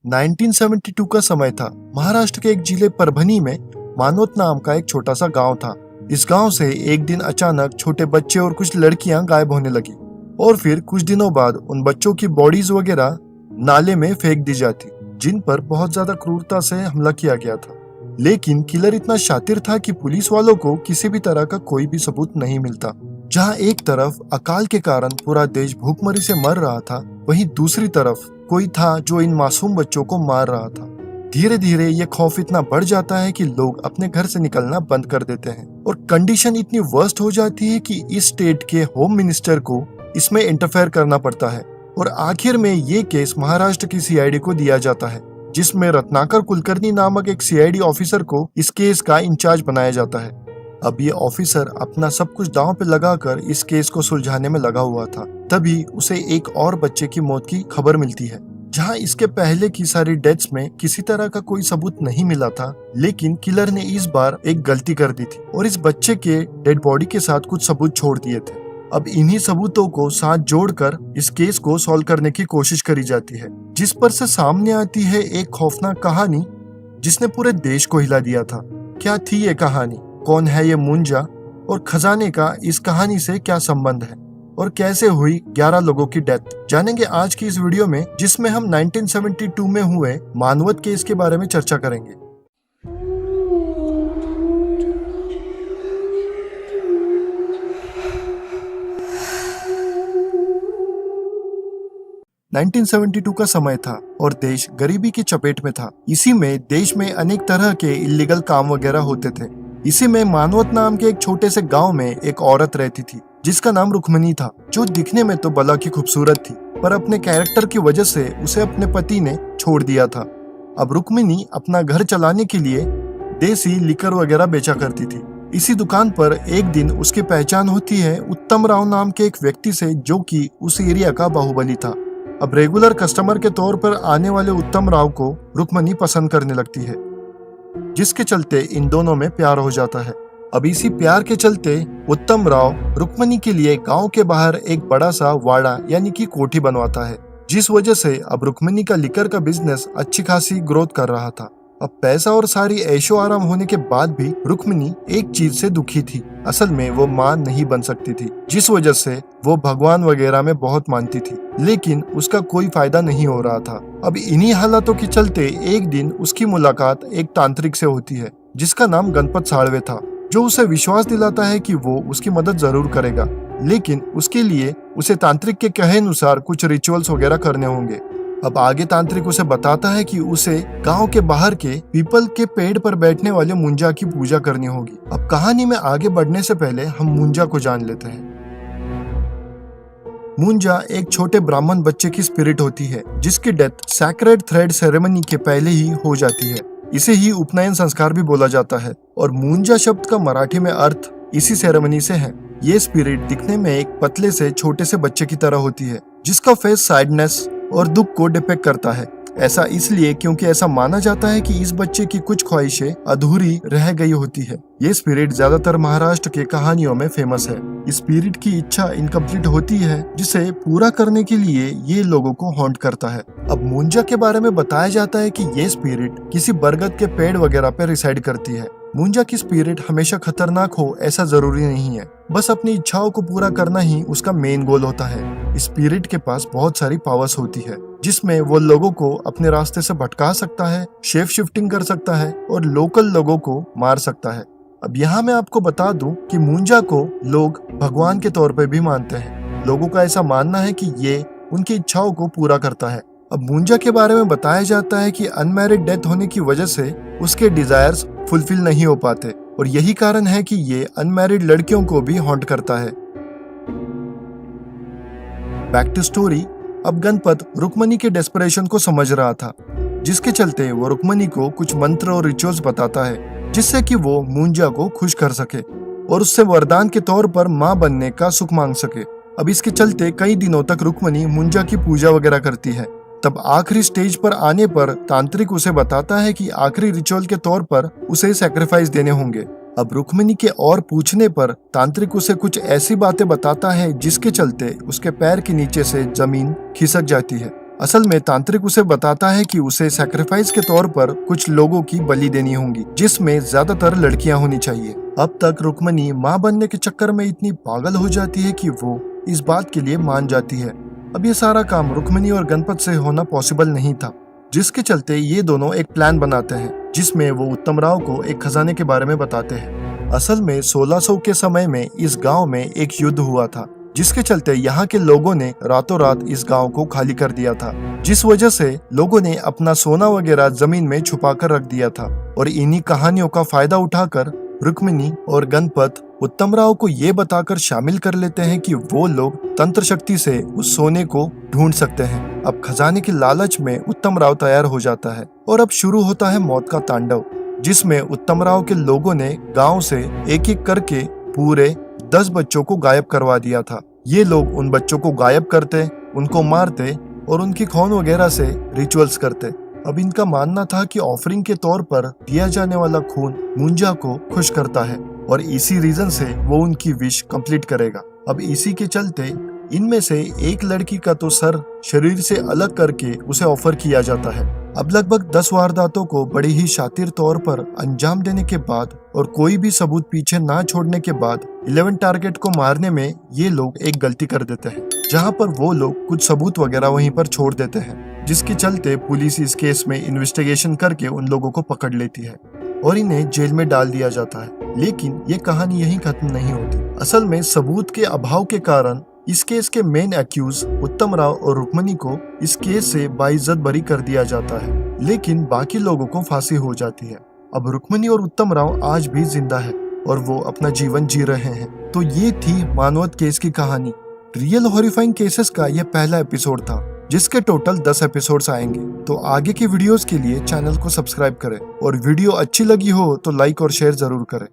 1972 का समय था। महाराष्ट्र के एक जिले परभनी में मानवत नाम का एक छोटा सा गांव था। इस गांव से एक दिन अचानक छोटे बच्चे और कुछ लड़कियां गायब होने लगी और फिर कुछ दिनों बाद उन बच्चों की बॉडीज वगैरह नाले में फेंक दी जाती, जिन पर बहुत ज्यादा क्रूरता से हमला किया गया था। लेकिन किलर इतना शातिर था कि पुलिस वालों को किसी भी तरह का कोई भी सबूत नहीं मिलता। जहां एक तरफ अकाल के कारण पूरा देश भूखमरी से मर रहा था, वहीं दूसरी तरफ कोई था जो इन मासूम बच्चों को मार रहा था। धीरे धीरे ये खौफ इतना बढ़ जाता है कि लोग अपने घर से निकलना बंद कर देते हैं और कंडीशन इतनी वर्स्ट हो जाती है कि इस स्टेट के होम मिनिस्टर को इसमें इंटरफेयर करना पड़ता है और आखिर में ये केस महाराष्ट्र की सीआईडी को दिया जाता है, जिसमें रत्नाकर कुलकर्णी नामक एक सीआईडी ऑफिसर को इस केस का इंचार्ज बनाया जाता है। अब ये ऑफिसर अपना सब कुछ दांव पे लगाकर इस केस को सुलझाने में लगा हुआ था। तभी उसे एक और बच्चे की मौत की खबर मिलती है, जहां इसके पहले की सारी डेथ्स में किसी तरह का कोई सबूत नहीं मिला था। लेकिन किलर ने इस बार एक गलती कर दी थी और इस बच्चे के डेड बॉडी के साथ कुछ सबूत छोड़ दिए थे। अब इन्हीं सबूतों को साथ जोड़कर इस केस को सॉल्व करने की कोशिश करी जाती है, जिस पर से सामने आती है एक खौफनाक कहानी जिसने पूरे देश को हिला दिया था। क्या थी ये कहानी, कौन है ये मुंजा और खजाने का इस कहानी से क्या संबंध है और कैसे हुई 11 लोगों की डेथ, जानेंगे आज की इस वीडियो में, जिसमें हम 1972 में हुए मानवत केस के बारे में चर्चा करेंगे। नाइनटीन 1972 का समय था और देश गरीबी की चपेट में था। इसी में देश में अनेक तरह के इलीगल काम वगैरह होते थे। इसी में मानवत नाम के एक छोटे से गांव में एक औरत रहती थी जिसका नाम रुक्मणी था, जो दिखने में तो बला की खूबसूरत थी, पर अपने कैरेक्टर की वजह से उसे अपने पति ने छोड़ दिया था। अब रुक्मणी अपना घर चलाने के लिए देसी लिकर वगैरह बेचा करती थी। इसी दुकान पर एक दिन उसकी पहचान होती है उत्तम राव नाम के एक व्यक्ति से, जो कि उस एरिया का बाहुबली था। अब रेगुलर कस्टमर के तौर पर आने वाले उत्तम राव को रुक्मणी पसंद करने लगती है, जिसके चलते इन दोनों में प्यार हो जाता है। अब इसी प्यार के चलते उत्तम राव रुक्मणी के लिए गांव के बाहर एक बड़ा सा वाड़ा यानी कि कोठी बनवाता है, जिस वजह से अब रुक्मणी का लिकर का बिजनेस अच्छी खासी ग्रोथ कर रहा था। अब पैसा और सारी ऐशो आराम होने के बाद भी रुक्मणी एक चीज से दुखी थी। असल में वो मां नहीं बन सकती थी, जिस वजह से वो भगवान वगैरह में बहुत मानती थी, लेकिन उसका कोई फायदा नहीं हो रहा था। अब इन्हीं हालातों के चलते एक दिन उसकी मुलाकात एक तांत्रिक से होती है, जिसका नाम गणपत साळवे था, जो उसे विश्वास दिलाता है कि वो उसकी मदद जरूर करेगा, लेकिन उसके लिए उसे तांत्रिक के कहे अनुसार कुछ रिचुअल्स वगैरह करने होंगे। अब आगे तांत्रिक उसे बताता है कि उसे गांव के बाहर के पीपल के पेड़ पर बैठने वाले मुंजा की पूजा करनी होगी। अब कहानी में आगे बढ़ने से पहले हम मुंजा को जान लेते हैं। मुंजा एक छोटे ब्राह्मण बच्चे की स्पिरिट होती है, जिसकी डेथ सैक्रेड थ्रेड सेरेमनी के पहले ही हो जाती है। इसे ही उपनयन संस्कार भी बोला जाता है और मुंजा शब्द का मराठी में अर्थ इसी सेरेमनी से है। ये स्पिरिट दिखने में एक पतले से छोटे से बच्चे की तरह होती है, जिसका फेस सैडनेस और दुख को डिपेक्ट करता है। ऐसा इसलिए क्योंकि ऐसा माना जाता है कि इस बच्चे की कुछ ख्वाहिशें अधूरी रह गई होती है। ये स्पिरिट ज्यादातर महाराष्ट्र के कहानियों में फेमस है। इस स्पिरिट की इच्छा इनकम्प्लीट होती है, जिसे पूरा करने के लिए ये लोगों को हॉन्ट करता है। अब मुंजा के बारे में बताया जाता है कि ये स्पिरिट किसी बरगद के पेड़ वगैरह पे रिसाइड करती है। मुंजा की स्पिरिट हमेशा खतरनाक हो ऐसा जरूरी नहीं है, बस अपनी इच्छाओं को पूरा करना ही उसका मेन गोल होता है। स्पिरिट के पास बहुत सारी पावर्स होती है, जिसमें वो लोगों को अपने रास्ते से भटका सकता है, शेप शिफ्टिंग कर सकता है और लोकल लोगों को मार सकता है। अब यहाँ मैं आपको बता दूं कि मुंजा को लोग भगवान के तौर पर भी मानते हैं। लोगों का ऐसा मानना है कि ये उनकी इच्छाओं को पूरा करता है। अब मुंजा के बारे में बताया जाता है कि अनमैरिड डेथ होने की वजह से उसके डिजायर्स फुलफिल नहीं हो पाते और यही कारण है कि ये अनमैरिड लड़कियों को भी हॉन्ट करता है। Back to story. अब गणपत रुक्मणी के डेस्परेशन को समझ रहा था, जिसके चलते वो रुक्मणी को कुछ मंत्र और रिचुअल्स बताता है, जिससे कि वो मुंजा को खुश कर सके और उससे वरदान के तौर पर मां बनने का सुख मांग सके। अब इसके चलते कई दिनों तक रुक्मणी मुंजा की पूजा वगैरह करती है। तब आखिरी स्टेज पर आने पर तांत्रिक उसे बताता है कि आखिरी रिचुअल के तौर पर उसे सैक्रिफाइस देने होंगे। अब रुक्मिणी के और पूछने पर तांत्रिक उसे कुछ ऐसी बातें बताता है जिसके चलते उसके पैर के नीचे से जमीन खिसक जाती है। असल में तांत्रिक उसे बताता है कि उसे सैक्रिफाइस के तौर पर कुछ लोगों की बलि देनी होंगी, जिसमें ज्यादातर लड़कियां होनी चाहिए। अब तक रुक्मणी माँ बनने के चक्कर में इतनी पागल हो जाती है कि वो इस बात के लिए मान जाती है। अब ये सारा काम रुक्मणी और गणपत से होना पॉसिबल नहीं था, जिसके चलते ये दोनों एक प्लान बनाते हैं, जिसमें वो उत्तम राव को एक खजाने के बारे में बताते हैं। असल में 1600 के समय में इस गांव में एक युद्ध हुआ था, जिसके चलते यहाँ के लोगों ने रातों रात इस गांव को खाली कर दिया था, जिस वजह से लोगों ने अपना सोना वगैरह जमीन में छुपा कर रख दिया था। और इन्हीं कहानियों का फायदा उठाकर रुक्मिणी और गणपत उत्तम राव को ये बताकर शामिल कर लेते हैं कि वो लोग तंत्र शक्ति से उस सोने को ढूंढ सकते हैं। अब खजाने की लालच में उत्तम राव तैयार हो जाता है और अब शुरू होता है मौत का तांडव, जिसमें उत्तम राव के लोगों ने गांव से एक एक करके पूरे 10 बच्चों को गायब करवा दिया था। ये लोग उन बच्चों को गायब करते, उनको मारते और उनकी खून वगैरह से रिचुअल्स करते। अब इनका मानना था कि ऑफरिंग के तौर पर दिया जाने वाला खून मुंजा को खुश करता है और इसी रीजन से वो उनकी विश कंप्लीट करेगा। अब इसी के चलते इनमें से एक लड़की का तो सर शरीर से अलग करके उसे ऑफर किया जाता है। अब लगभग 10 वारदातों को बड़ी ही शातिर तौर पर अंजाम देने के बाद और कोई भी सबूत पीछे ना छोड़ने के बाद 11 टारगेट को मारने में ये लोग एक गलती कर देते हैं, जहां पर वो लोग कुछ सबूत वगैरह वहीं पर छोड़ देते हैं, जिसके चलते पुलिस इस केस में इन्वेस्टिगेशन करके उन लोगों को पकड़ लेती है और इन्हें जेल में डाल दिया जाता है। लेकिन ये कहानी यहीं खत्म नहीं होती। असल में सबूत के अभाव के कारण इस केस के मेन एक्यूज उत्तम राव और रुक्मणी को इस केस से बाइज्जत बरी कर दिया जाता है, लेकिन बाकी लोगों को फांसी हो जाती है। अब रुक्मणी और उत्तम राव आज भी जिंदा है और वो अपना जीवन जी रहे हैं। तो ये थी मानवत केस की कहानी। रियल हॉरिफाइंग केसेस का यह पहला एपिसोड था, जिसके टोटल 10 एपिसोड्स आएंगे। तो आगे के वीडियोस के लिए चैनल को सब्सक्राइब करें और वीडियो अच्छी लगी हो तो लाइक और शेयर जरूर करें।